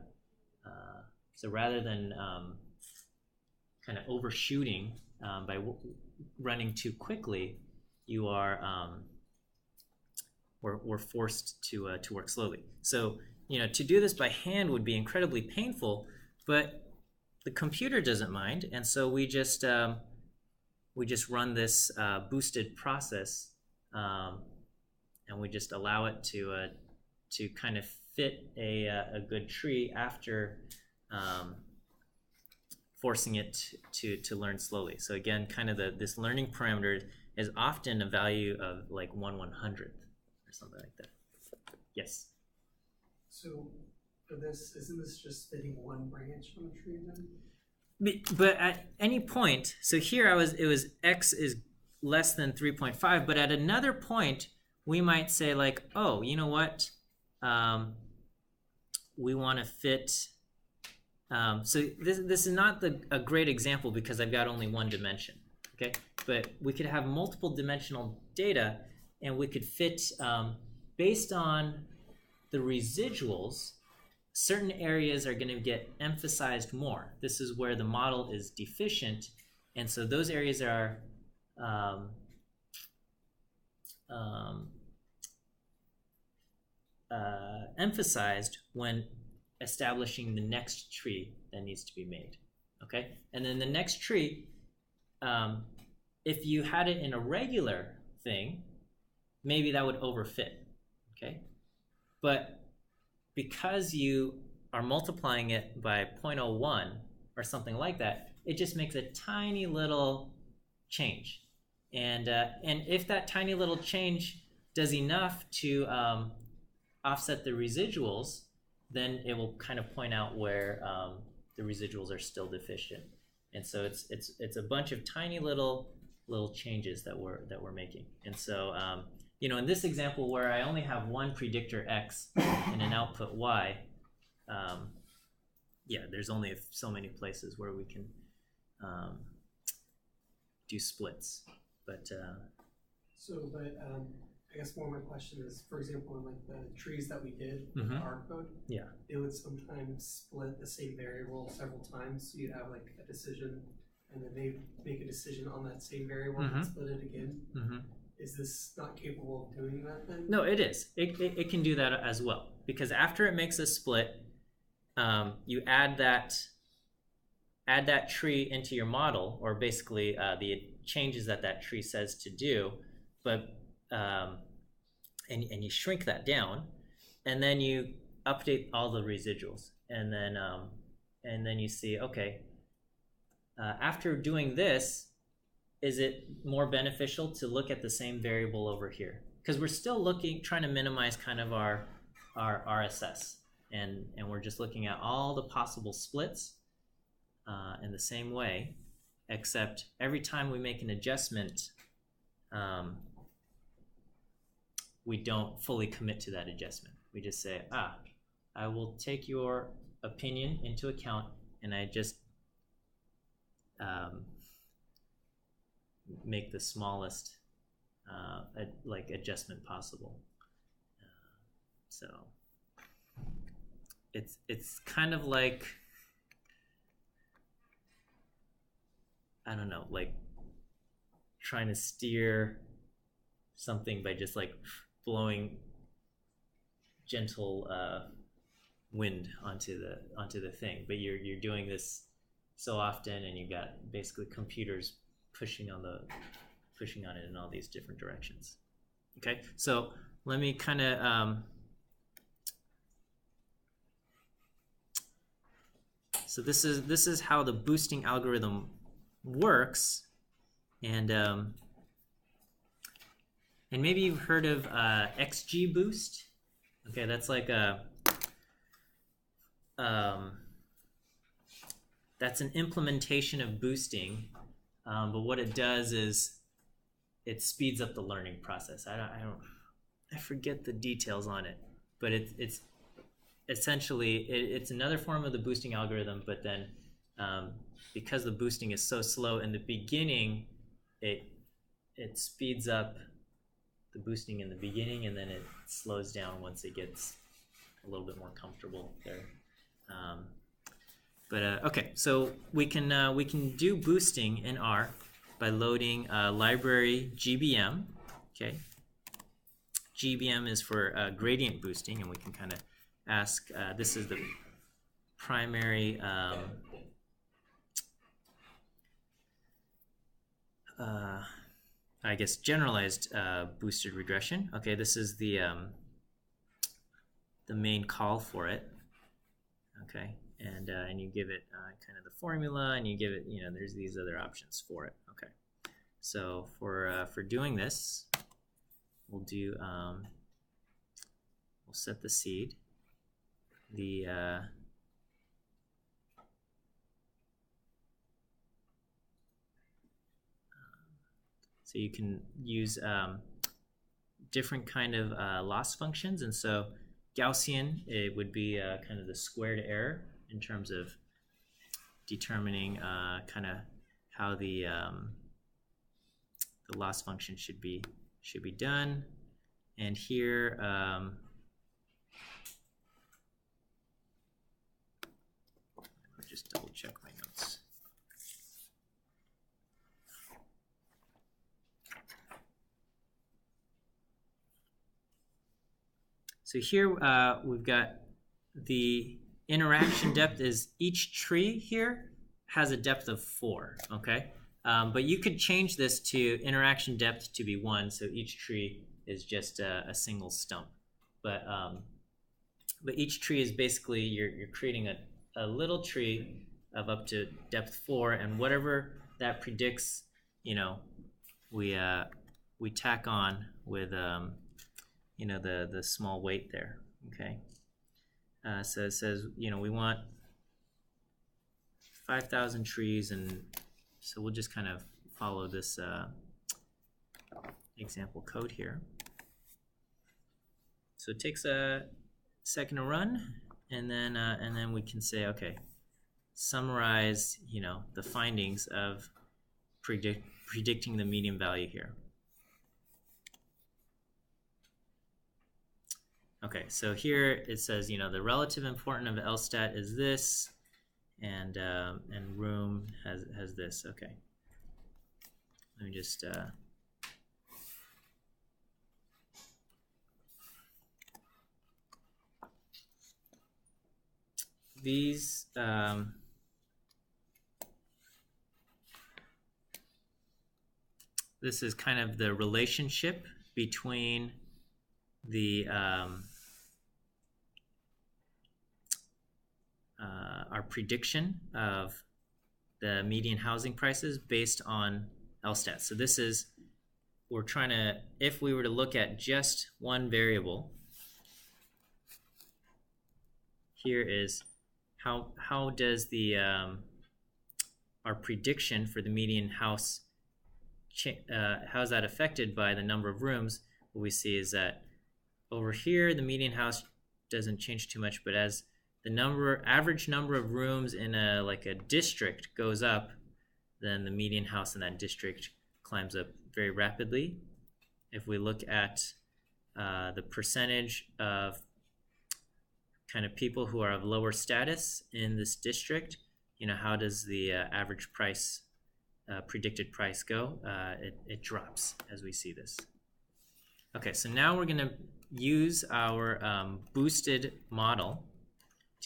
A: so rather than kind of overshooting by running too quickly, you are we're forced to work slowly. So, you know, to do this by hand would be incredibly painful, but the computer doesn't mind, and so we just run this boosted process, and we just allow it to kind of fit a good tree after forcing it to learn slowly. So again, kind of this learning parameter is often a value of like 1/100th or something like that. Yes.
C: So for this, isn't this just fitting one branch on a tree then?
A: But at any point, so here it was x is less than 3.5, but at another point we might say like, oh, you know what, we want to fit. So this is not a great example because I've got only one dimension, okay? But we could have multiple dimensional data, and we could fit, based on the residuals, certain areas are going to get emphasized more. This is where the model is deficient, and so those areas are emphasized when establishing the next tree that needs to be made, okay? And then the next tree, if you had it in a regular thing, maybe that would overfit, okay? But because you are multiplying it by 0.01 or something like that, it just makes a tiny little change. And if that tiny little change does enough to offset the residuals, then it will kind of point out where the residuals are still deficient. And so it's a bunch of tiny little changes that we're making. And so you know, in this example where I only have one predictor x and an output y, yeah, there's only so many places where we can do splits. But
C: I guess more of my question is, for example, in like the trees that we did with
A: Mhm.
C: R code,
A: yeah,
C: they would sometimes split the same variable several times. So you'd have like a decision, and then they make a decision on that same variable
A: Mhm.
C: and split it again.
A: mm-hmm.
C: Is this not capable of doing that then?
A: No, it is. It can do that as well, because after it makes a split, you add that tree into your model, or basically the changes that tree says to do, but and you shrink that down, and then you update all the residuals, and then you see, okay, after doing this, is it more beneficial to look at the same variable over here? Because we're still trying to minimize kind of our RSS, and we're just looking at all the possible splits in the same way, except every time we make an adjustment, we don't fully commit to that adjustment. We just say, I will take your opinion into account, and I just make the smallest adjustment possible. So it's kind of like, I don't know, like trying to steer something by just like blowing gentle wind onto the thing, but you're doing this so often, and you've got basically computers pushing on it in all these different directions. Okay, so let me kind of so this is how the boosting algorithm works, and maybe you've heard of XGBoost. Okay, that's like a that's an implementation of boosting, but what it does is it speeds up the learning process. I forget the details on it, but it's essentially it's another form of the boosting algorithm. But then because the boosting is so slow in the beginning, it speeds up the boosting in the beginning, and then it slows down once it gets a little bit more comfortable there. Okay, so we can do boosting in R by loading library GBM. Okay, GBM is for gradient boosting, and we can kind of ask. This is the primary. I guess generalized boosted regression. Okay, this is the main call for it. Okay, and you give it kind of the formula, and you give it, there's these other options for it. Okay, so for doing this, we'll do we'll set the seed. So you can use different kind of loss functions, and so Gaussian, it would be kind of the squared error in terms of determining kind of how the loss function should be done. And here let me just double check my notes. So here we've got the interaction depth is each tree here has a depth of 4, okay? But you could change this to interaction depth to be 1, so each tree is just a single stump. But each tree is basically, you're creating a little tree of up to depth 4, and whatever that predicts, we tack on with the small weight there. Okay, so it says we want 5,000 trees, and so we'll just kind of follow this example code here. So it takes a second to run, and then we can say, okay, summarize the findings of predicting the median value here. Okay, so here it says, the relative importance of LSTAT is this, and room has this. Okay, let me just these this is kind of the relationship between the our prediction of the median housing prices based on LSTAT. So this is, we're trying to, if we were to look at just one variable, here is how does the our prediction for the median house, how is that affected by the number of rooms? What we see is that over here the median house doesn't change too much, but as the average number of rooms in a district goes up, then the median house in that district climbs up very rapidly. If we look at the percentage of kind of people who are of lower status in this district, how does the average price, predicted price go? It drops as we see this. Okay, so now we're going to use our boosted model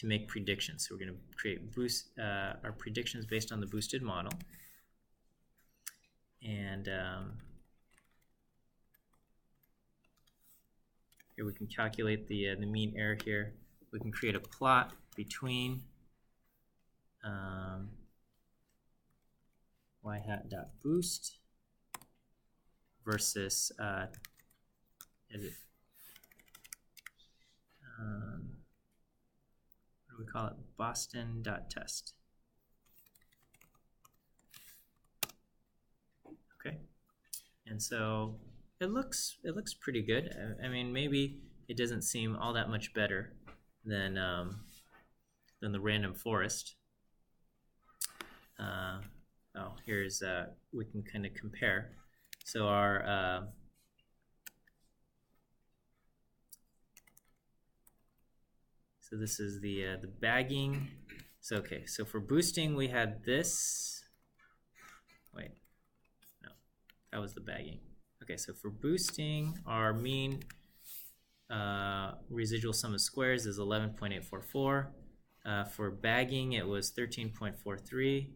A: to make predictions. So we're going to create our predictions based on the boosted model. And here we can calculate the mean error here. We can create a plot between y hat dot boost versus what do we call it? Boston dot test. Okay, and so it looks pretty good. I mean, maybe it doesn't seem all that much better than the random forest. Oh, here's we can kind of compare. So our so this is the bagging. So okay, so for boosting we had this. Wait, no, that was the bagging. Okay, so for boosting, our mean residual sum of squares is 11.844. For bagging, it was 13.43.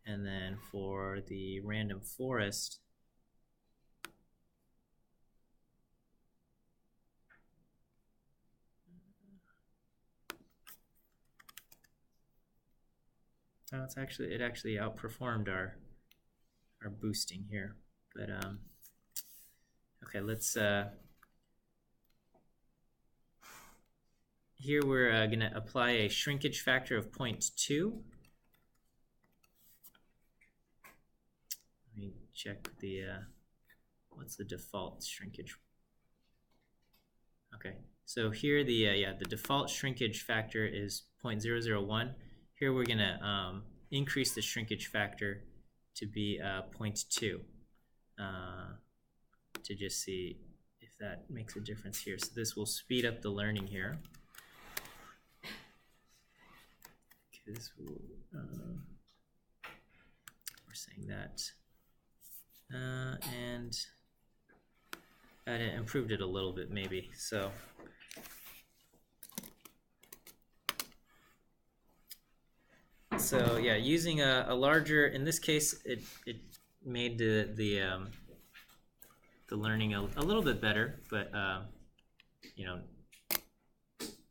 A: And then for the random forest, oh, it actually outperformed our boosting here. But okay, let's here we're going to apply a shrinkage factor of 0.2. Let me check the what's the default shrinkage. Okay, so here the default shrinkage factor is 0.001. Here we're going to increase the shrinkage factor to be 0.2 to just see if that makes a difference here. So this will speed up the learning here. Okay, this will, we're saying that. And it improved it a little bit maybe. So yeah, using a larger, in this case it made the learning a little bit better, but you know,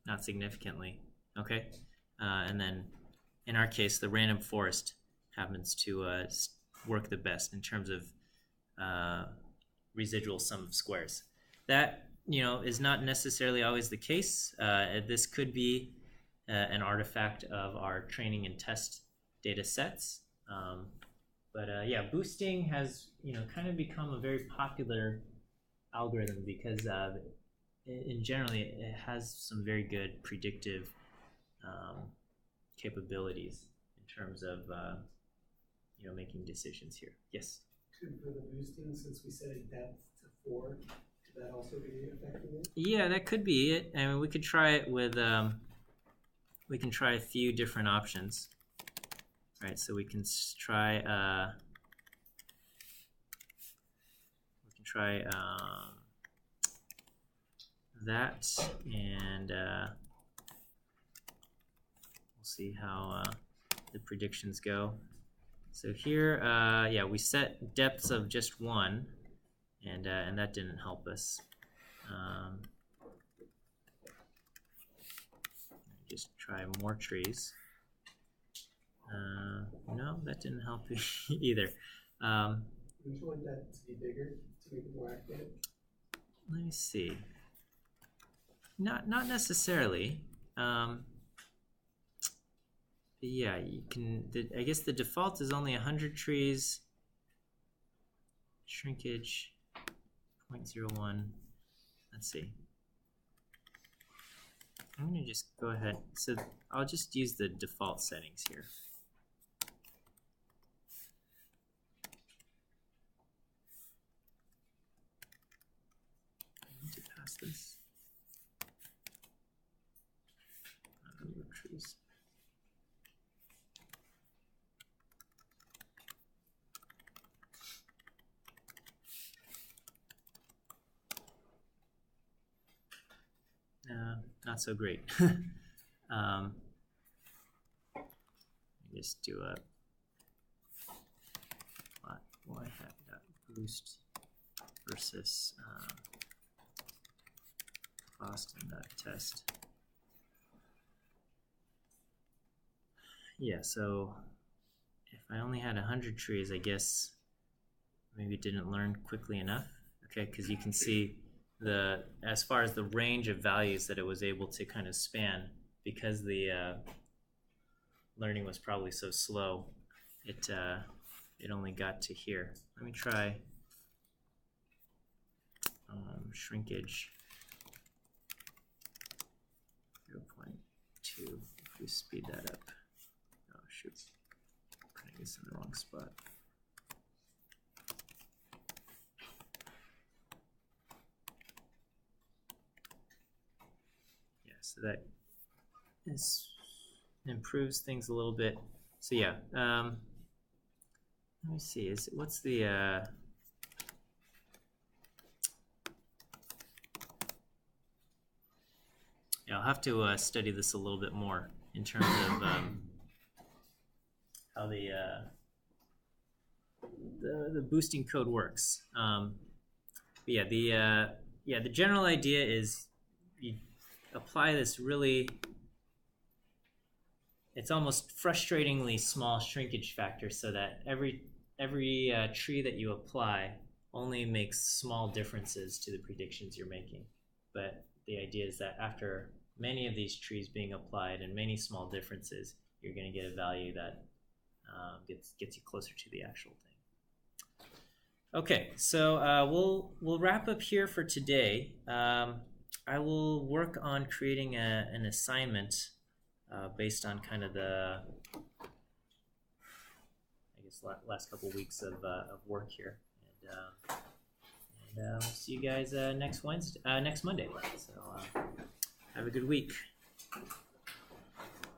A: not significantly. Okay, and then in our case the random forest happens to work the best in terms of residual sum of squares. That, you know, is not necessarily always the case. This could be an artifact of our training and test data sets. But yeah, boosting has, you know, kind of become a very popular algorithm because in generally it has some very good predictive capabilities in terms of you know, making decisions here. Yes?
C: For the boosting, since we set a depth to 4, could that also be effective?
A: Yeah, that could be it. I mean, we could try it with, we can try a few different options. Right, so we can try, that, and we'll see how the predictions go. So here, yeah, we set depths of just 1, and that didn't help us. Just try more trees. No, that didn't help either.
C: Would you want that to be bigger to make it more accurate?
A: Let me see. Not necessarily. Yeah, you can. I guess the default is only 100 trees. Shrinkage 0.01. Let's see. I'm going to just go ahead. So I'll just use the default settings here. I need to pass this. Trees. Not so great. just do a plot y hat dot boost versus Boston dot test. Yeah, so if I only had 100 trees, I guess maybe didn't learn quickly enough. Okay, because you can see as far as the range of values that it was able to kind of span, because the learning was probably so slow, it only got to here. Let me try shrinkage 0.2. If we speed that up. Oh shoot, I'm putting this in the wrong spot. Yeah, so that improves things a little bit. So yeah, let me see. What's the yeah, I'll have to study this a little bit more in terms of how the boosting code works. But yeah, the general idea is you apply this really, it's almost frustratingly small shrinkage factor, so that every tree that you apply only makes small differences to the predictions you're making. But the idea is that after many of these trees being applied and many small differences, you're going to get a value that gets you closer to the actual thing. Okay, so we'll wrap up here for today. I will work on creating an assignment based on kind of the, I guess, last couple weeks of work here, and we'll see you guys next Monday. So have a good week.